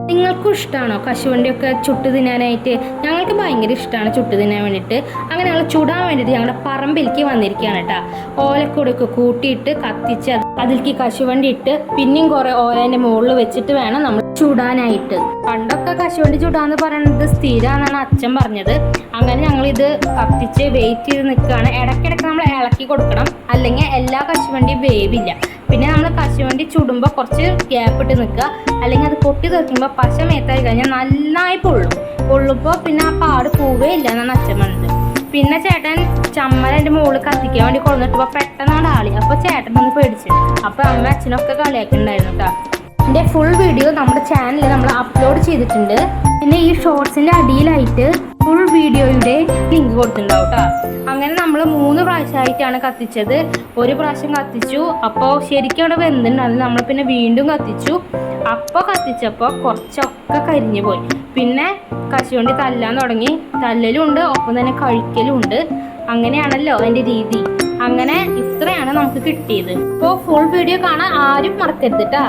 നിങ്ങൾക്കും ഇഷ്ടമാണോ കശുവണ്ടിയൊക്കെ ചുട്ട് തിന്നാനായിട്ട്? ഞങ്ങൾക്ക് ഭയങ്കര ഇഷ്ടമാണ് ചുട്ട് തിന്നാൻ വേണ്ടിയിട്ട്. അങ്ങനെ ഞങ്ങൾ ചുടാൻ വേണ്ടിയിട്ട് ഞങ്ങളുടെ പറമ്പിലേക്ക് വന്നിരിക്കുകയാണ് കേട്ടോ. ഓലക്കൊടിയൊക്കെ കൂട്ടിയിട്ട് കത്തിച്ച് അതിലേക്ക് കശുവണ്ടി ഇട്ട് പിന്നെയും കുറേ ഓലേൻ്റെ മുകളിൽ വെച്ചിട്ട് വേണം നമ്മൾ ചുടാനായിട്ട്. പണ്ടൊക്കെ കശുവണ്ടി ചുടാന്ന് പറയുന്നത് സ്ഥിരമാണെന്നാണ് അച്ഛൻ പറഞ്ഞത്. അങ്ങനെ ഞങ്ങളിത് കത്തിച്ച് വെയിറ്റ് ചെയ്ത് നിൽക്കുകയാണ്. ഇടയ്ക്കിടയ്ക്ക് നമ്മൾ ഇളക്കി കൊടുക്കണം, അല്ലെങ്കിൽ എല്ലാ കശുവണ്ടിയും വേവില്ല. പിന്നെ നമ്മൾ കശുവണ്ടി ചുടുമ്പോൾ കുറച്ച് ഗ്യാപ്പ് ഇട്ട് നിൽക്കുക, അല്ലെങ്കിൽ അത് പൊട്ടി തെറിക്കുമ്പോൾ പശ മേത്തായി കഴിഞ്ഞാൽ നന്നായി പൊള്ളുമ്പോൾ പിന്നെ ആ പാട് പോവേ ഇല്ല എന്നാണ് അച്ഛൻ പറഞ്ഞത്. പിന്നെ ചേട്ടൻ ചമ്മല എൻ്റെ മുകളിൽ കത്തിക്കാൻ വേണ്ടി കൊണ്ടുവന്നിട്ടപ്പോൾ പെട്ടെന്നാണ് ആളി. അപ്പോൾ ചേട്ടൻ ഒന്ന് പേടിച്ചു. അപ്പോൾ അമ്മ അച്ഛനൊക്കെ കളിയാക്കുന്നുണ്ടായിരുന്നു കേട്ടോ. എൻ്റെ ഫുൾ വീഡിയോ നമ്മുടെ ചാനലിൽ നമ്മൾ അപ്ലോഡ് ചെയ്തിട്ടുണ്ട്. പിന്നെ ഈ ഷോർട്സിൻ്റെ അടിയിലായിട്ട് ഫുൾ വീഡിയോയുടെ ലിങ്ക് കൊടുത്തിട്ടുണ്ടാവും കേട്ടോ. അങ്ങനെ നമ്മൾ 3 പ്രാവശ്യമായിട്ടാണ് കത്തിച്ചത്. ഒരു പ്രാവശ്യം കത്തിച്ചു, അപ്പോൾ ശരിക്കും അവിടെ വെന്തിട്ടുണ്ടായിരുന്നു. നമ്മൾ പിന്നെ വീണ്ടും കത്തിച്ചു. അപ്പോൾ കത്തിച്ചപ്പോൾ കുറച്ചൊക്കെ കരിഞ്ഞു പോയി. പിന്നെ കശുവണ്ടി തല്ലാൻ തുടങ്ങി. തല്ലലും ഉണ്ട്, ഒപ്പം തന്നെ കഴിക്കലും ഉണ്ട്. അങ്ങനെയാണല്ലോ അതിൻ്റെ രീതി. അങ്ങനെ ഇത്രയാണ് നമുക്ക് കിട്ടിയത്. അപ്പോൾ ഫുൾ വീഡിയോ കാണാൻ ആരും മറക്കരുത് കേട്ടോ.